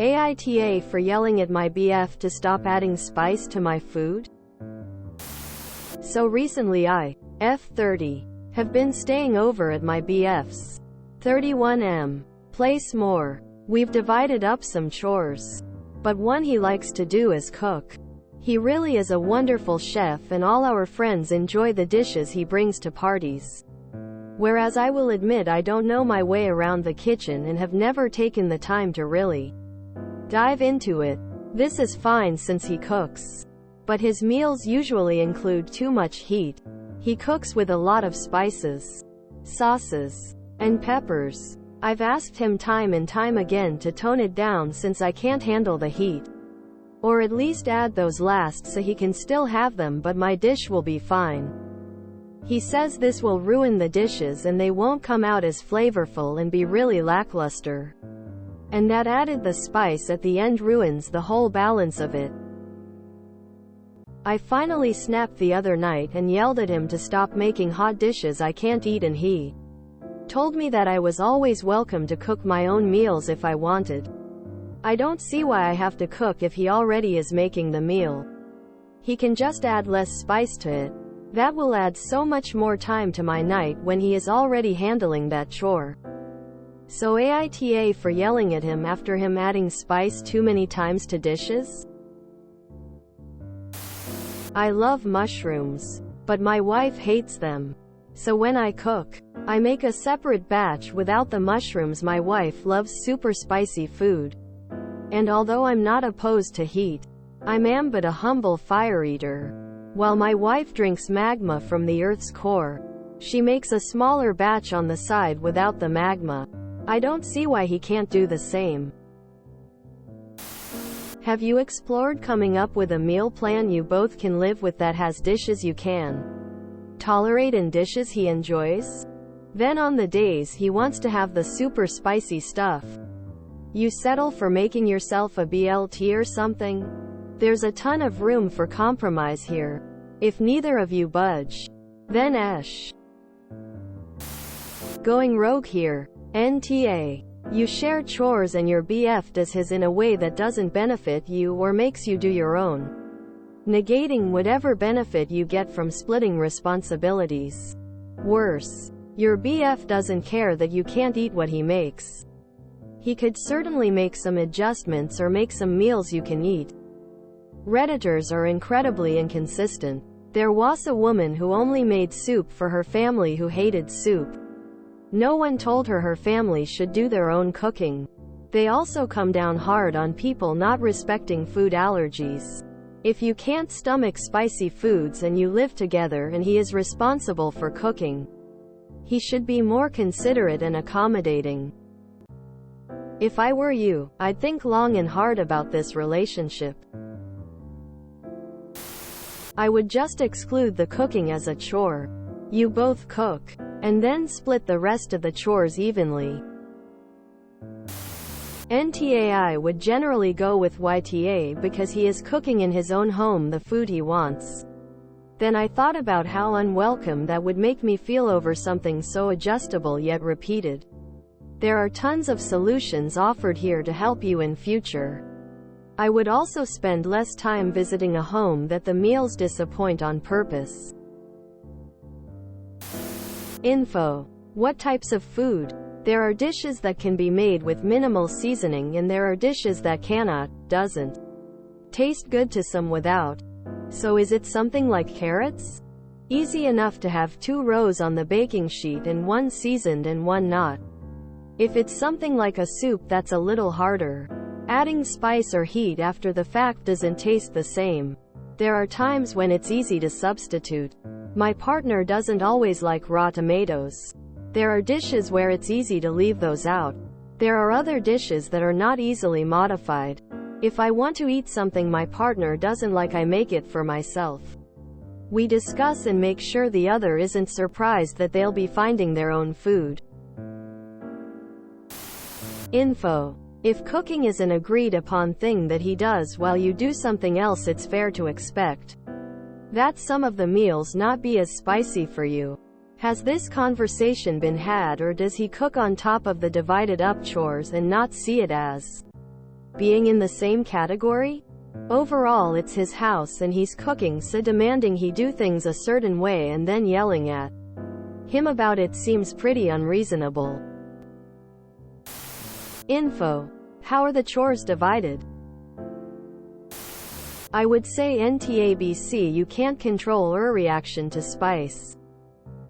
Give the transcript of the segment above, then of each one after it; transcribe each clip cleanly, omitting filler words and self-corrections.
AITA for yelling at my BF to stop adding spice to my food? So recently I, F30, have been staying over at my BF's 31M place more. We've divided up some chores, but one he likes to do is cook. He really is a wonderful chef and all our friends enjoy the dishes he brings to parties. Whereas I will admit I don't know my way around the kitchen and have never taken the time to really dive into it. This is fine since he cooks. But his meals usually include too much heat. He cooks with a lot of spices, sauces, and peppers. I've asked him time and time again to tone it down since I can't handle the heat. Or at least add those last so he can still have them but my dish will be fine. He says this will ruin the dishes and they won't come out as flavorful and be really lackluster. And that added the spice at the end ruins the whole balance of it. I finally snapped the other night and yelled at him to stop making hot dishes I can't eat, and he told me that I was always welcome to cook my own meals if I wanted. I don't see why I have to cook if he already is making the meal. He can just add less spice to it. That will add so much more time to my night when he is already handling that chore. So AITA for yelling at him after him adding spice too many times to dishes? I love mushrooms, but my wife hates them. So when I cook, I make a separate batch without the mushrooms. My wife loves super spicy food. And although I'm not opposed to heat, I'm but a humble fire eater. While my wife drinks magma from the Earth's core, she makes a smaller batch on the side without the magma. I don't see why he can't do the same. Have you explored coming up with a meal plan you both can live with that has dishes you can tolerate and dishes he enjoys? Then on the days he wants to have the super spicy stuff, you settle for making yourself a BLT or something? There's a ton of room for compromise here. If neither of you budge, then going rogue here. NTA. You share chores and your BF does his in a way that doesn't benefit you or makes you do your own, negating whatever benefit you get from splitting responsibilities. Worse, your BF doesn't care that you can't eat what he makes. He could certainly make some adjustments or make some meals you can eat. Redditors are incredibly inconsistent. There was a woman who only made soup for her family who hated soup. No one told her her family should do their own cooking. They also come down hard on people not respecting food allergies. If you can't stomach spicy foods and you live together and he is responsible for cooking, he should be more considerate and accommodating. If I were you, I'd think long and hard about this relationship. I would just exclude the cooking as a chore. You both cook, and then split the rest of the chores evenly. NTAI would generally go with YTA because he is cooking in his own home the food he wants. Then I thought about how unwelcome that would make me feel over something so adjustable yet repeated. There are tons of solutions offered here to help you in future. I would also spend less time visiting a home that the meals disappoint on purpose. Info. What types of food? There are dishes that can be made with minimal seasoning and there are dishes that doesn't taste good to some without. So is it something like carrots? Easy enough to have 2 rows on the baking sheet and one seasoned and one not. If it's something like a soup, that's a little harder. Adding spice or heat after the fact doesn't taste the same. There are times when it's easy to substitute. My partner doesn't always like raw tomatoes. There are dishes where it's easy to leave those out. There are other dishes that are not easily modified. If I want to eat something my partner doesn't like, I make it for myself. We discuss and make sure the other isn't surprised that they'll be finding their own food. Info. If cooking is an agreed upon thing that he does while you do something else, it's fair to expect that some of the meals not be as spicy for you. Has this conversation been had, or does he cook on top of the divided up chores and not see it as being in the same category? Overall, it's his house and he's cooking, so demanding he do things a certain way and then yelling at him about it seems pretty unreasonable. Info. How are the chores divided? I would say NTABC, you can't control your reaction to spice.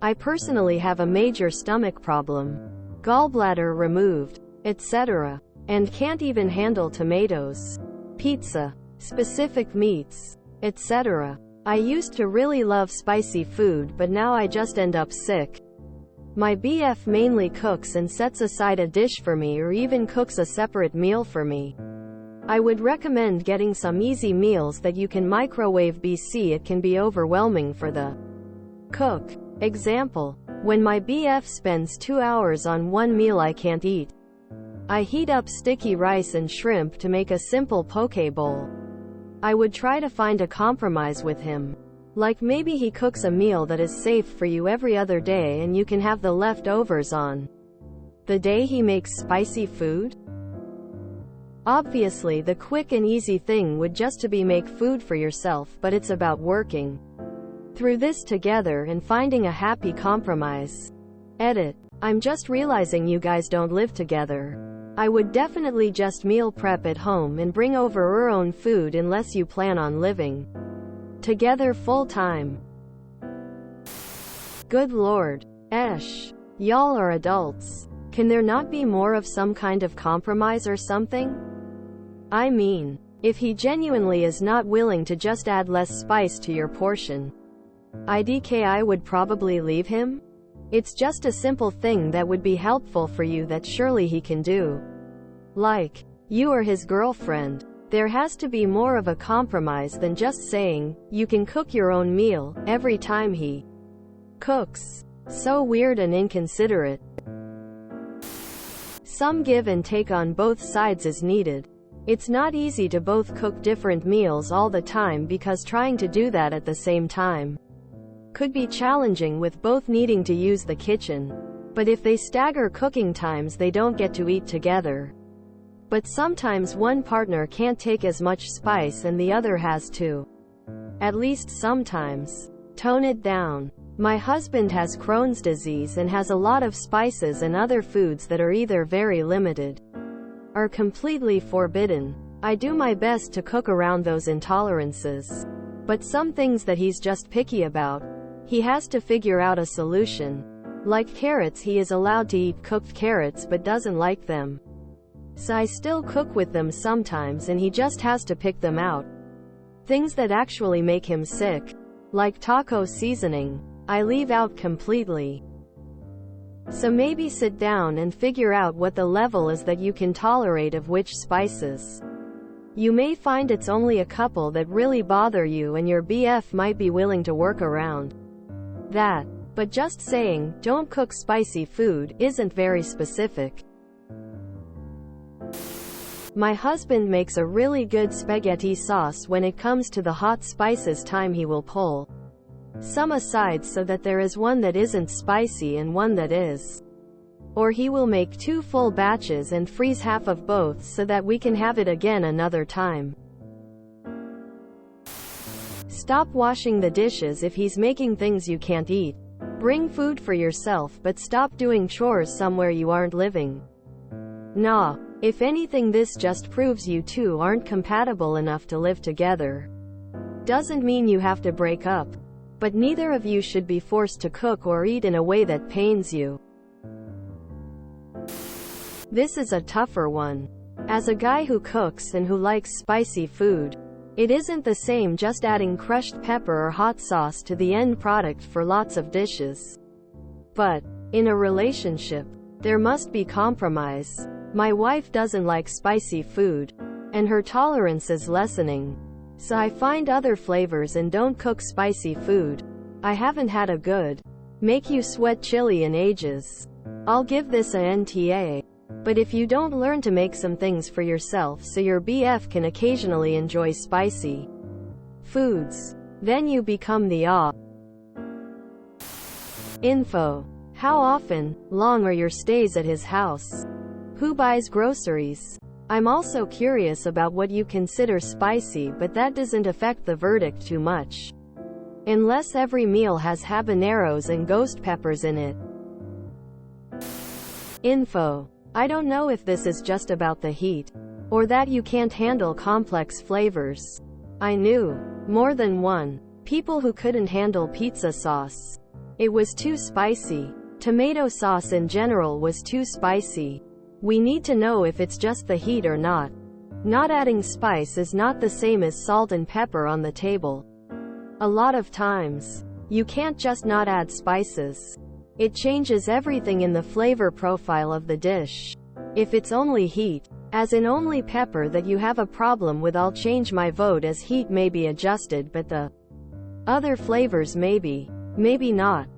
I personally have a major stomach problem, gallbladder removed, etc., and can't even handle tomatoes, pizza, specific meats, etc. I used to really love spicy food, but now I just end up sick. My BF mainly cooks and sets aside a dish for me, or even cooks a separate meal for me. I would recommend getting some easy meals that you can microwave. BC, it can be overwhelming for the cook. Example. When my BF spends 2 hours on one meal I can't eat. I heat up sticky rice and shrimp to make a simple poke bowl. I would try to find a compromise with him. Like maybe he cooks a meal that is safe for you every other day and you can have the leftovers on the day he makes spicy food. Obviously the quick and easy thing would just to be make food for yourself, but it's about working through this together and finding a happy compromise. Edit. I'm just realizing you guys don't live together. I would definitely just meal prep at home and bring over your own food unless you plan on living together full time. Good lord. Esh. Y'all are adults. Can there not be more of some kind of compromise or something? I mean, if he genuinely is not willing to just add less spice to your portion, I would probably leave him. It's just a simple thing that would be helpful for you that surely he can do. Like, you are his girlfriend. There has to be more of a compromise than just saying, you can cook your own meal, every time he cooks. So weird and inconsiderate. Some give and take on both sides is needed. It's not easy to both cook different meals all the time, because trying to do that at the same time could be challenging, with both needing to use the kitchen. But if they stagger cooking times, they don't get to eat together. But sometimes one partner can't take as much spice and the other has to. At least sometimes. Tone it down. My husband has Crohn's disease and has a lot of spices and other foods that are either very limited or completely forbidden. I do my best to cook around those intolerances. But some things that he's just picky about, he has to figure out a solution. Like carrots, he is allowed to eat cooked carrots but doesn't like them. So I still cook with them sometimes and he just has to pick them out. Things that actually make him sick, like taco seasoning, I leave out completely. So maybe sit down and figure out what the level is that you can tolerate of which spices. You may find it's only a couple that really bother you and your BF might be willing to work around that. But just saying, don't cook spicy food, isn't very specific. My husband makes a really good spaghetti sauce. When it comes to the hot spices time, he will pull some aside so that there is one that isn't spicy and one that is. Or he will make 2 full batches and freeze half of both so that we can have it again another time. Stop washing the dishes if he's making things you can't eat. Bring food for yourself, but stop doing chores somewhere you aren't living. Nah. If anything, this just proves you two aren't compatible enough to live together. Doesn't mean you have to break up. But neither of you should be forced to cook or eat in a way that pains you. This is a tougher one. As a guy who cooks and who likes spicy food, it isn't the same just adding crushed pepper or hot sauce to the end product for lots of dishes. But, in a relationship, there must be compromise. My wife doesn't like spicy food, and her tolerance is lessening. So I find other flavors and don't cook spicy food. I haven't had a good make you sweat chili in ages. I'll give this a NTA. But if you don't learn to make some things for yourself so your BF can occasionally enjoy spicy foods, then you become the Info. How often, long are your stays at his house? Who buys groceries? I'm also curious about what you consider spicy, but that doesn't affect the verdict too much. Unless every meal has habaneros and ghost peppers in it. Info. I don't know if this is just about the heat, or that you can't handle complex flavors. I knew more than one people who couldn't handle pizza sauce. It was too spicy. Tomato sauce in general was too spicy. We need to know if it's just the heat or not. Not adding spice is not the same as salt and pepper on the table. A lot of times, you can't just not add spices. It changes everything in the flavor profile of the dish. If it's only heat, as in only pepper that you have a problem with, I'll change my vote, as heat may be adjusted but the other flavors maybe not.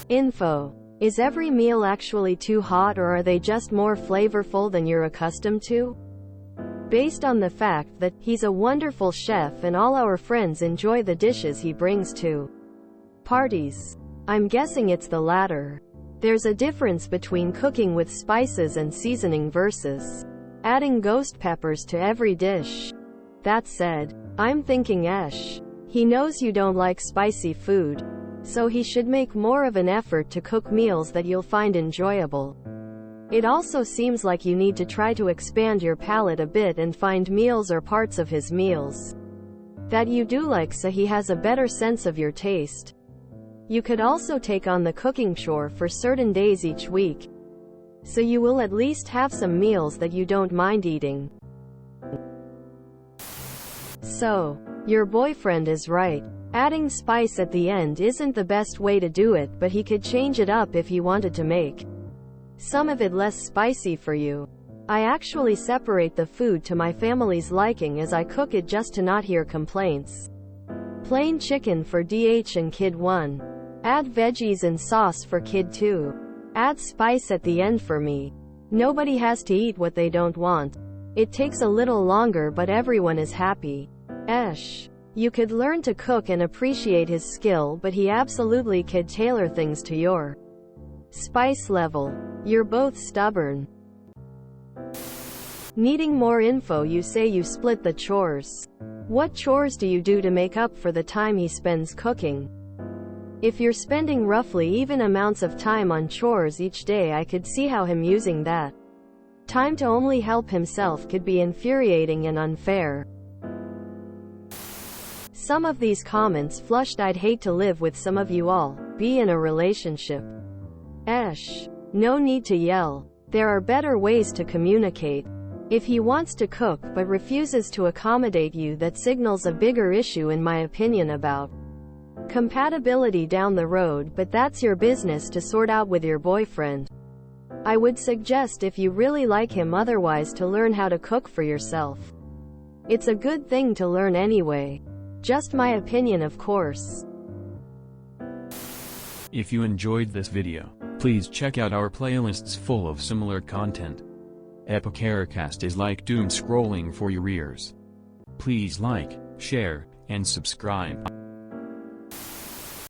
Info. Is every meal actually too hot, or are they just more flavorful than you're accustomed to? Based on the fact that he's a wonderful chef and all our friends enjoy the dishes he brings to parties. I'm guessing it's the latter. There's a difference between cooking with spices and seasoning versus adding ghost peppers to every dish. That said, I'm thinking he knows you don't like spicy food, so he should make more of an effort to cook meals that you'll find enjoyable. It also seems like you need to try to expand your palate a bit and find meals or parts of his meals that you do like, so he has a better sense of your taste. You could also take on the cooking chore for certain days each week, so you will at least have some meals that you don't mind eating. So, your boyfriend is right. Adding spice at the end isn't the best way to do it, but he could change it up if he wanted to make some of it less spicy for you. I actually separate the food to my family's liking as I cook it, just to not hear complaints. Plain chicken for DH and Kid 1. Add veggies and sauce for Kid 2. Add spice at the end for me. Nobody has to eat what they don't want. It takes a little longer, but everyone is happy. You could learn to cook and appreciate his skill, but he absolutely could tailor things to your spice level. You're both stubborn. Needing more info. You say you split the chores. What chores do you do to make up for the time he spends cooking? If you're spending roughly even amounts of time on chores each day, I could see how him using that time to only help himself could be infuriating and unfair. Some of these comments flushed. I'd hate to live with some of you all. Be in a relationship. No need to yell. There are better ways to communicate. If he wants to cook but refuses to accommodate you, that signals a bigger issue in my opinion about compatibility down the road, but that's your business to sort out with your boyfriend. I would suggest, if you really like him otherwise, to learn how to cook for yourself. It's a good thing to learn anyway. Just my opinion, of course. If you enjoyed this video, please check out our playlists full of similar content. AmITheAsshole is like doom scrolling for your ears. Please like, share, and subscribe.